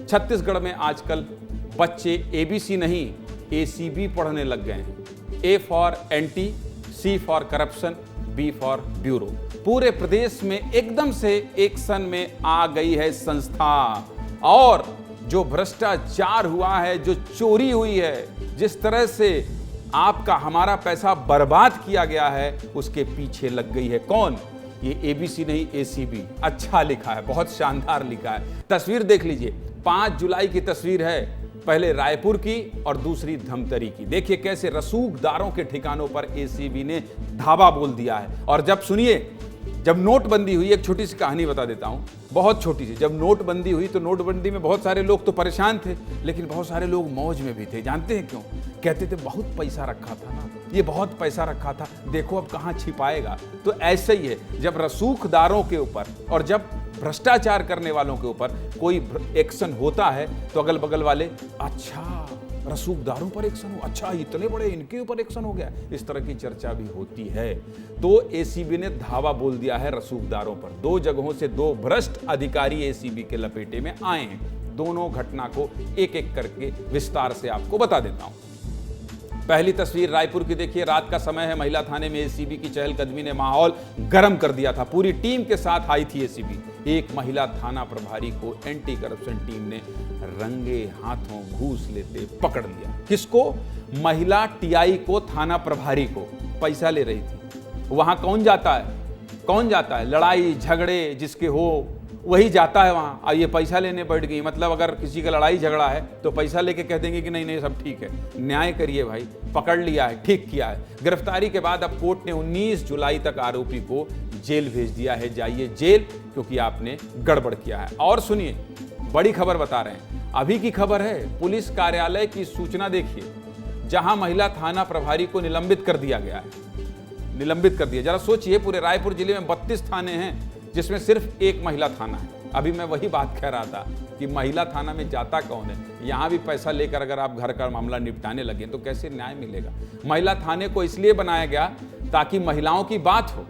छत्तीसगढ़ में आजकल बच्चे एबीसी नहीं एसीबी पढ़ने लग गए हैं। A for anti, C for corruption, B for bureau. पूरे प्रदेश में एकदम से एक्शन में आ गई है संस्था, और जो भ्रष्टाचार हुआ है, जो चोरी हुई है, जिस तरह से आपका हमारा पैसा बर्बाद किया गया है, उसके पीछे लग गई है कौन? ये एबीसी नहीं एसीबी। अच्छा लिखा है, बहुत शानदार लिखा है। तस्वीर देख लीजिए, 5 जुलाई की तस्वीर है, पहले रायपुर की और दूसरी धमतरी की। देखिए कैसे रसूखदारों के ठिकानों पर एसीबी ने धावा बोल दिया है। और जब सुनिए, जब नोटबंदी हुई, एक छोटी सी कहानी बता देता हूं, बहुत छोटी सी। जब नोटबंदी हुई तो नोटबंदी में बहुत सारे लोग तो परेशान थे, लेकिन बहुत सारे लोग मौज में भी थे। जानते हैं क्यों? कहते थे बहुत पैसा रखा था ना, ये बहुत पैसा रखा था, देखो अब कहां छिपाएगा। तो ऐसे ही है, जब रसूखदारों के ऊपर और जब भ्रष्टाचार करने वालों के ऊपर कोई एक्शन होता है तो अगल बगल वाले, अच्छा रसूखदारों पर एक्शन हो, अच्छा इतने बड़े इनके ऊपर एक्शन हो गया, इस तरह की चर्चा भी होती है। तो एसीबी ने धावा बोल दिया है रसूखदारों पर। 2 जगहों से 2 भ्रष्ट अधिकारी एसीबी के लपेटे में आए हैं। दोनों घटना को एक एक करके विस्तार से आपको बता देता हूं। पहली तस्वीर रायपुर की देखिए, रात का समय है, महिला थाने में एसीबी की चहलकदमी ने माहौल गर्म कर दिया था। पूरी टीम के साथ आई थी एसीबी। एक महिला थाना प्रभारी को एंटी करप्शन टीम ने रंगे हाथों घूस लेते पकड़ लिया। किसको? महिला टीआई को, थाना प्रभारी को। पैसा ले रही थी। वहां कौन जाता है? कौन जाता है? लड़ाई झगड़े जिसके हो वही जाता है वहां। और ये पैसा लेने बैठ गई, मतलब अगर किसी का लड़ाई झगड़ा है तो पैसा लेके कह देंगे कि नहीं नहीं सब ठीक है। न्याय करिए भाई, पकड़ लिया है, ठीक किया है। गिरफ्तारी के बाद अब कोर्ट ने 19 जुलाई तक आरोपी को जेल भेज दिया है। जाइए जेल, क्योंकि आपने गड़बड़ किया है। और सुनिए, बड़ी खबर बता रहे हैं, अभी की खबर है। पुलिस कार्यालय की सूचना देखिए, जहां महिला थाना प्रभारी को निलंबित कर दिया गया है। निलंबित कर दिया। जरा सोचिए, पूरे रायपुर जिले में 32 थाने हैं, जिसमें सिर्फ एक महिला थाना है। अभी मैं वही बात कह रहा था कि महिला थाना में जाता कौन है? यहां भी पैसा लेकर अगर आप घर का मामला निपटाने लगे तो कैसे न्याय मिलेगा? महिला थाने को इसलिए बनाया गया ताकि महिलाओं की बात हो,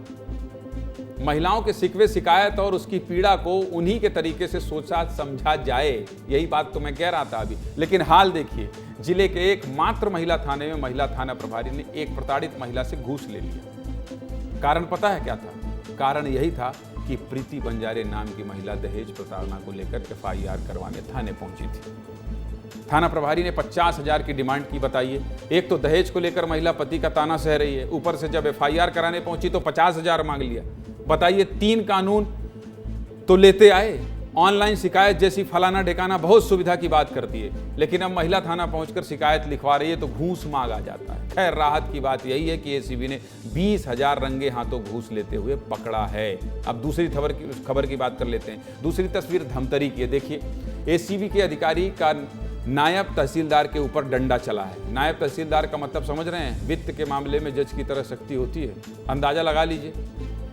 महिलाओं के शिकवे शिकायत और उसकी पीड़ा को उन्हीं के तरीके से सोचा समझा जाए। यही बात तो मैं कह रहा था अभी। लेकिन हाल देखिए, जिले के एकमात्र महिला थाने में महिला थाना प्रभारी ने एक प्रताड़ित महिला से घूस ले लिया। कारण पता है क्या था? कारण यही था कि प्रीति बंजारे नाम की महिला दहेज प्रताड़ना को लेकर एफआईआर करवाने थाने पहुंची थी। थाना प्रभारी ने 50,000 की डिमांड की। बताइए, एक तो दहेज को लेकर महिला पति का ताना सह रही है, ऊपर से जब एफआईआर कराने पहुंची तो 50,000 मांग लिया। बताइए, 3 कानून तो लेते आए, ऑनलाइन शिकायत जैसी फलाना ढिकाना बहुत सुविधा की बात करती है, लेकिन अब महिला थाना पहुंचकर शिकायत लिखवा रही है तो घूस मांग आ जाता है। खैर, राहत की बात यही है कि एसीबी ने 20,000 रंगे हाथों घूस लेते हुए पकड़ा है। अब दूसरी खबर की बात कर लेते हैं। दूसरी तस्वीर धमतरी की है। देखिए, एसीबी के अधिकारी का नायब तहसीलदार के ऊपर डंडा चला है। नायब तहसीलदार का मतलब समझ रहे हैं? वित्त के मामले में जज की तरह शक्ति होती है। अंदाजा लगा लीजिए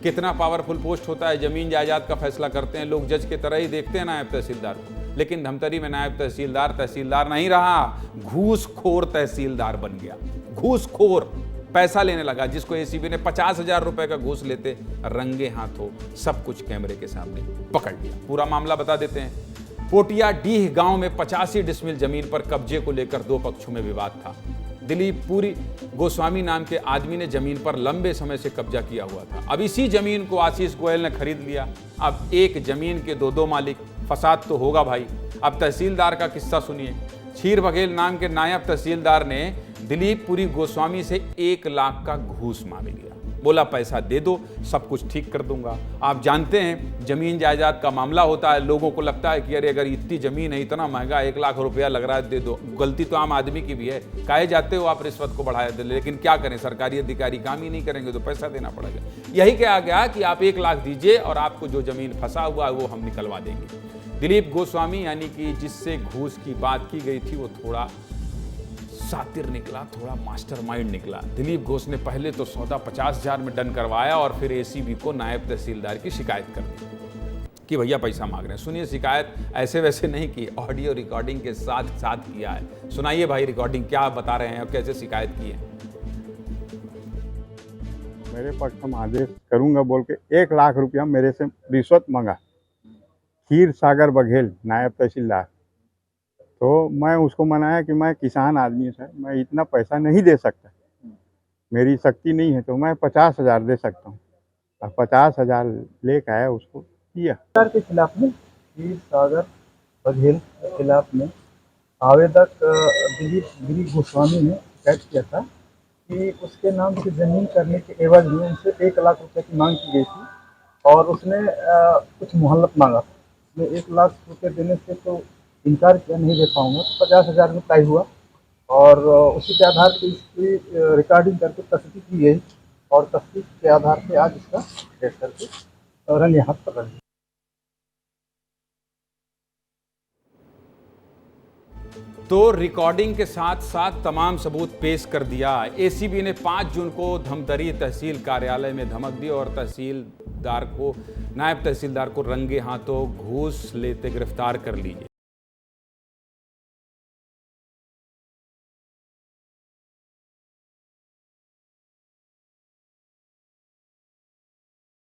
कितना पावरफुल पोस्ट होता है। जमीन जायदाद का फैसला करते हैं लोग, जज की तरह ही देखते हैं नायब तहसीलदार को। लेकिन धमतरी में नायब तहसीलदार तहसीलदार नहीं रहा, घूसखोर तहसीलदार बन गया। घूसखोर, पैसा लेने लगा, जिसको एसीबी ने 50,000 रुपए का घूस लेते रंगे हाथों सब कुछ कैमरे के सामने पकड़ लिया। पूरा मामला बता देते हैं। पोटिया डीह गांव में 85 डिसमिल जमीन पर कब्जे को लेकर 2 पक्षों में विवाद था। दिलीप पुरी गोस्वामी नाम के आदमी ने जमीन पर लंबे समय से कब्जा किया हुआ था। अब इसी जमीन को आशीष गोयल ने खरीद लिया। अब एक जमीन के 2 मालिक, फसाद तो होगा भाई। अब तहसीलदार का किस्सा सुनिए। क्षीर बघेल नाम के नायब तहसीलदार ने दिलीप पुरी गोस्वामी से 1 लाख का घूस मांग लिया। बोला पैसा दे दो, सब कुछ ठीक कर दूंगा। आप जानते हैं, जमीन जायदाद का मामला होता है, लोगों को लगता है कि अरे अगर इतनी जमीन है, इतना महंगा 1 लाख रुपया लग रहा है, दे दो। गलती तो आम आदमी की भी है, काहे जाते हो आप रिश्वत को बढ़ाया दे। लेकिन क्या करें, सरकारी अधिकारी काम ही नहीं करेंगे तो पैसा देना पड़ेगा। यही कहा गया कि आप 1 लाख दीजिए और आपको जो जमीन फंसा हुआ है वो हम निकलवा देंगे। दिलीप गोस्वामी यानी कि जिससे घूस की बात की गई थी, वो थोड़ा शातिर निकला, थोड़ा मास्टरमाइंड निकला। दिलीप घोष ने पहले तो सौदा 50,000 में डन करवाया और फिर एसीबी को नायब तहसीलदार की शिकायत कर दी कि भैया पैसा मांग रहे हैं। सुनिए, शिकायत ऐसे वैसे नहीं की, ऑडियो रिकॉर्डिंग के साथ किया है। सुनाइए भाई रिकॉर्डिंग, क्या बता रहे हैं और कैसे शिकायत की है। मेरे पक्ष में आदेश करूंगा बोल के 1 लाख रुपया मेरे से रिश्वत मांगा। क्षीर सागर बघेल नायब तहसीलदार, तो मैं उसको मनाया कि मैं किसान आदमी सर, मैं इतना पैसा नहीं दे सकता, मेरी शक्ति नहीं है, तो मैं 50,000 दे सकता हूँ। और 50,000 लेके आया, उसको किया। सरकार के खिलाफ में क्षीर सागर बघेल के खिलाफ में आवेदक दिलीप गिरी गोस्वामी ने शिकायत किया था कि उसके नाम से जमीन करने के एवज में उनसे 1 लाख रुपए की मांग की गई थी और उसने कुछ मोहलत मांगा था। उसने 1 लाख रुपए देने से तो इनकार किया, नहीं दे पाऊंगा, तो 50,000 में तय हुआ और उसी के आधार पर इसकी रिकॉर्डिंग करके तस्दीक की गई और तस्दीक के आधार पर आज इसका ट्रेस करके रंगे हाथ पकड़ लिया। तो रिकॉर्डिंग के साथ साथ तमाम सबूत पेश कर दिया। एसीबी ने 5 जून को धमतरी तहसील कार्यालय में धमक दी और नायब तहसीलदार को रंगे हाथों घूस लेते गिरफ्तार कर लीजिए।